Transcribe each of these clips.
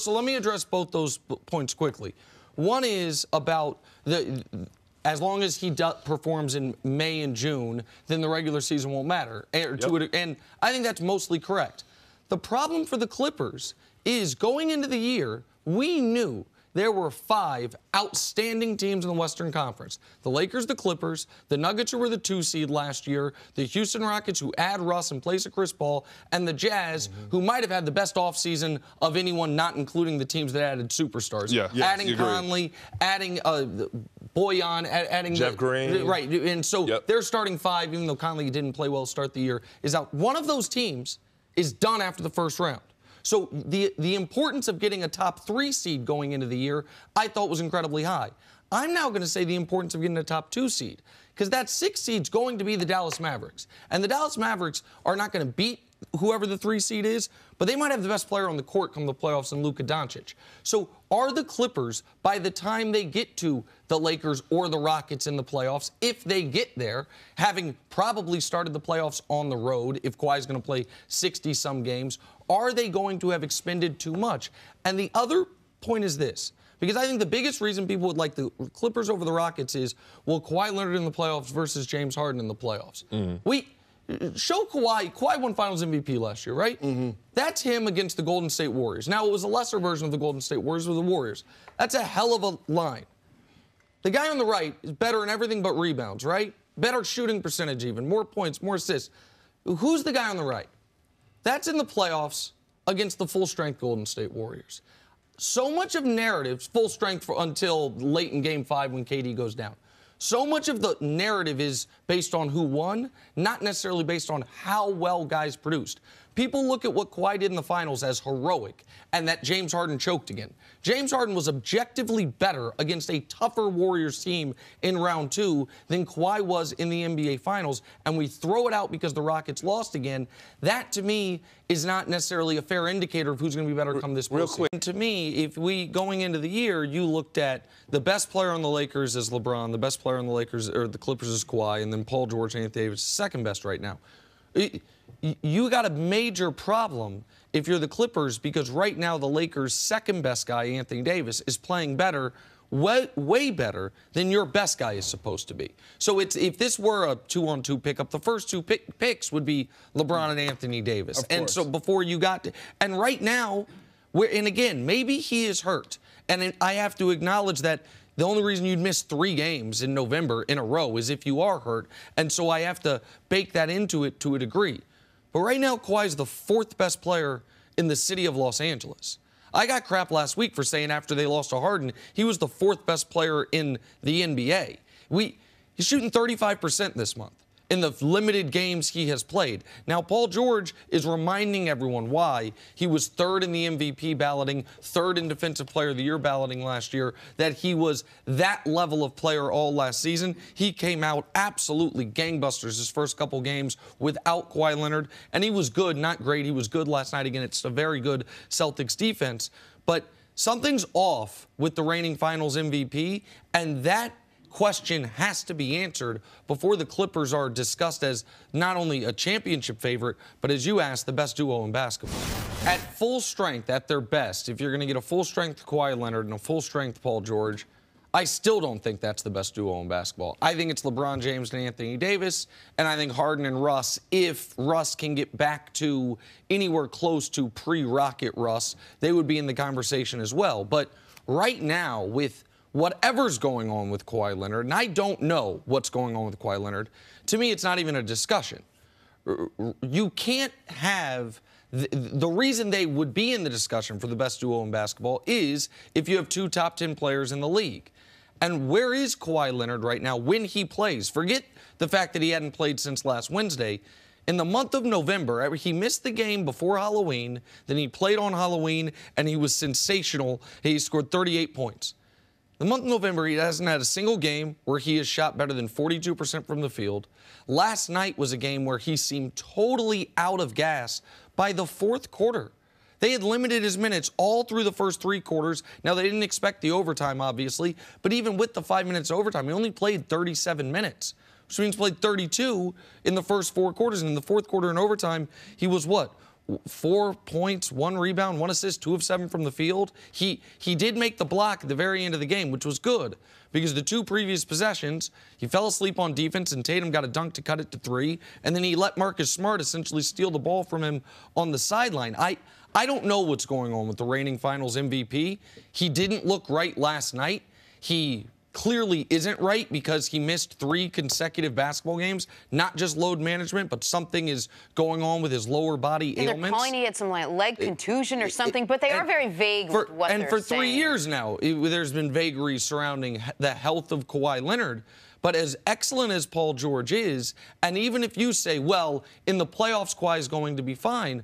So let me address both those points quickly. One is about as long as he performs in May and June, then the regular season won't matter. And I think that's mostly correct. The problem for the Clippers is going into the year, we knew there were 5 outstanding teams in the Western Conference. The Lakers, the Clippers, the Nuggets, who were the 2 seed last year, the Houston Rockets, who add Russ in place of Chris Paul, and the Jazz, who might have had the best offseason of anyone, not including the teams that added superstars. Adding Conley, adding Boyan, adding Jeff Green. Right, and so their starting 5, even though Conley didn't play well to start the year, is out. One of those teams is done after the first round. So the importance of getting a top 3 seed going into the year, I thought was incredibly high. I'm now going to say the importance of getting a top 2 seed, because that 6 seed's going to be the Dallas Mavericks. And the Dallas Mavericks are not going to beat whoever the 3 seed is, but they might have the best player on the court come the playoffs in Luka Doncic. So are the Clippers, by the time they get to the Lakers or the Rockets in the playoffs, if they get there, having probably started the playoffs on the road, if Kawhi's going to play 60-some games, are they going to have expended too much? And the other point is this, because I think the biggest reason people would like the Clippers over the Rockets is, well, Kawhi Leonard in the playoffs versus James Harden in the playoffs. Show Kawhi. Kawhi won Finals MVP last year, right? That's him against the Golden State Warriors. Now, it was a lesser version of the Golden State Warriors with the Warriors. That's a hell of a line. The guy on the right is better in everything but rebounds, right? Better shooting percentage even, more points, more assists. Who's the guy on the right? That's in the playoffs against the full-strength Golden State Warriors. So much of narratives, full strength until late in Game 5 when KD goes down. So much of the narrative is based on who won, not necessarily based on how well guys produced. People look at what Kawhi did in the finals as heroic, and that James Harden choked again. James Harden was objectively better against a tougher Warriors team in round 2 than Kawhi was in the NBA Finals, and we throw it out because the Rockets lost again. That, to me, is not necessarily a fair indicator of who's going to be better come this postseason. Real quick. And to me, if we, going into the year, you looked at the best player on the Lakers is LeBron, the best player on the Lakers, or the Clippers is Kawhi, and then Paul George, Anthony Davis, second best right now. You got a major problem if you're the Clippers, because right now the Lakers' second best guy, Anthony Davis, is playing better, way better than your best guy is supposed to be. So if this were a 2-on-2 pickup, the first 2 picks would be LeBron and Anthony Davis. And so before you got to, and right now, and again, maybe he is hurt. And I have to acknowledge that the only reason you'd miss 3 games in November in a row is if you are hurt. And so I have to bake that into it to a degree. But right now, Kawhi's the 4th best player in the city of Los Angeles. I got crap last week for saying after they lost to Harden, he was the 4th best player in the NBA. He's shooting 35% this month in the limited games he has played. Now, Paul George is reminding everyone why he was 3rd in the MVP balloting, 3rd in Defensive Player of the Year balloting last year, that he was that level of player all last season. He came out absolutely gangbusters his first couple games without Kawhi Leonard, and he was good, not great. He was good last night again. It's a very good Celtics defense, but something's off with the reigning Finals MVP, and that question has to be answered before the Clippers are discussed as not only a championship favorite, but as you asked, the best duo in basketball. At full strength, at their best, if you're going to get a full-strength Kawhi Leonard and a full-strength Paul George, I still don't think that's the best duo in basketball. I think it's LeBron James and Anthony Davis, and I think Harden and Russ, if Russ can get back to anywhere close to pre-Rocket Russ, they would be in the conversation as well. But right now, with whatever's going on with Kawhi Leonard, and I don't know what's going on with Kawhi Leonard, to me it's not even a discussion. You can't have the reason they would be in the discussion for the best duo in basketball is if you have 2 top 10 players in the league. And where is Kawhi Leonard right now when he plays? Forget the fact that he hadn't played since last Wednesday. In the month of November, he missed the game before Halloween, then he played on Halloween, and he was sensational. He scored 38 points. The month of November, he hasn't had a single game where he has shot better than 42% from the field. Last night was a game where he seemed totally out of gas by the 4th quarter. They had limited his minutes all through the first 3 quarters. Now, they didn't expect the overtime, obviously, but even with the 5 minutes of overtime, he only played 37 minutes, which means he played 32 in the first 4 quarters. And in the 4th quarter in overtime, he was what? 4 points, 1 rebound, 1 assist, 2 of 7 from the field. He did make the block at the very end of the game, which was good, because the 2 previous possessions, he fell asleep on defense, and Tatum got a dunk to cut it to 3, and then he let Marcus Smart essentially steal the ball from him on the sideline. I don't know what's going on with the reigning Finals MVP. He didn't look right last night. He clearly isn't right because he missed 3 consecutive basketball games. Not just load management, but something is going on with his lower body ailments. They're calling he had some leg contusion or something, but they are very vague with what they're saying. And for 3 years now, there's been vagaries surrounding the health of Kawhi Leonard. But as excellent as Paul George is, and even if you say, well, in the playoffs, Kawhi is going to be fine,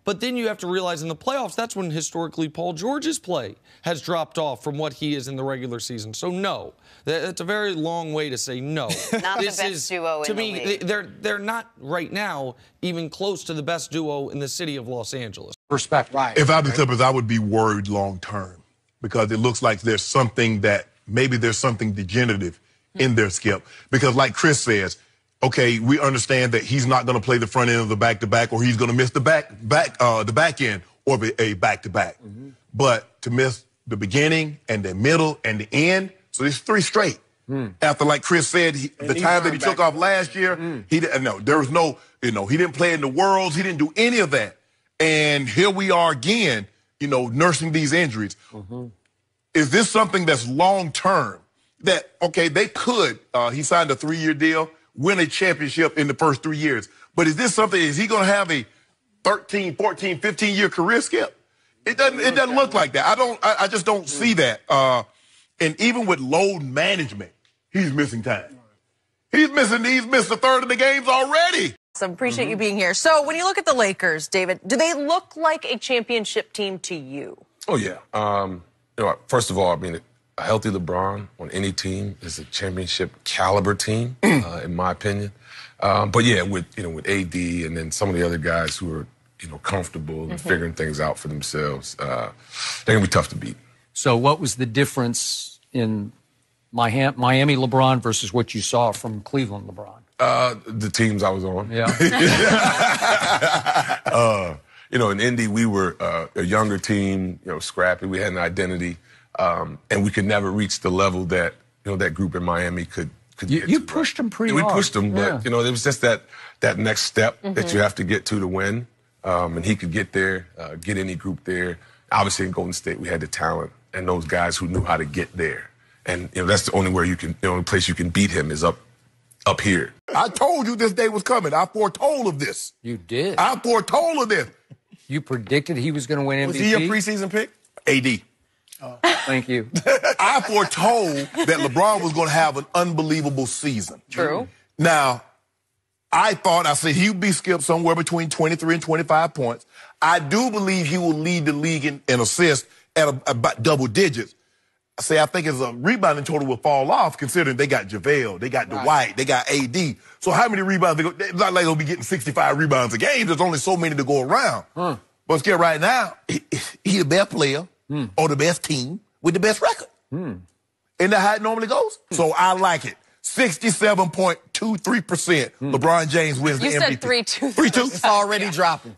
but then you have to realize in the playoffs, that's when historically Paul George's play has dropped off from what he is in the regular season. So no, that's a very long way to say no. Not the best duo in the league. To me, they're not right now even close to the best duo in the city of Los Angeles. Respect. Right. If I'm the Clippers, I would be worried long term because it looks like there's something degenerative in their skip. Because like Chris says, okay, we understand that he's not going to play the front end of the back-to-back, or he's going to miss the back end or a back-to-back. But to miss the beginning and the middle and the end, so it's 3 straight. After, like Chris said, the time that he took off last year, he didn't. There was no, he didn't play in the Worlds. He didn't do any of that. And here we are again, nursing these injuries. Is this something that's long-term? That, okay, they could, he signed a 3-year deal, win a championship in the first 3 years. But is he going to have a 13, 14, 15-year career skip? It doesn't look like that. I just don't see that. And even with load management, he's missing time. He's missed a third of the games already. So appreciate you being here. So when you look at the Lakers, David, do they look like a championship team to you? Oh, yeah. First of all, I mean, a healthy LeBron on any team is a championship caliber team, in my opinion. But yeah, with AD and then some of the other guys who are comfortable and figuring things out for themselves, they're gonna be tough to beat. So what was the difference in Miami LeBron versus what you saw from Cleveland LeBron? The teams I was on. Yeah. In Indy we were a younger team, scrappy. We had an identity. And we could never reach the level that that group in Miami could get you to, pushed them pretty hard. hard. We pushed them, but it was just that next step that you have to get to win. And he could get there, get any group there. Obviously in Golden State we had the talent and those guys who knew how to get there. And that's the only where you can, the only place you can beat him is up here. I told you this day was coming. I foretold of this. You did. I foretold of this. You predicted he was going to win MVP. Was he your preseason pick? AD. Thank you. I foretold that LeBron was going to have an unbelievable season. True. Now, I said he would be skipped somewhere between 23 and 25 points. I do believe he will lead the league in assists at about double digits. I think his rebounding total will fall off considering they got JaVale, they got Dwight, they got AD. So how many rebounds? It's not like they'll be getting 65 rebounds a game. There's only so many to go around. But still right now, he's the best player. Or the best team with the best record. Isn't that how it normally goes? So I like it. 67.23%. LeBron James wins the MVP. You said 3-2. 3-2? It's already dropping.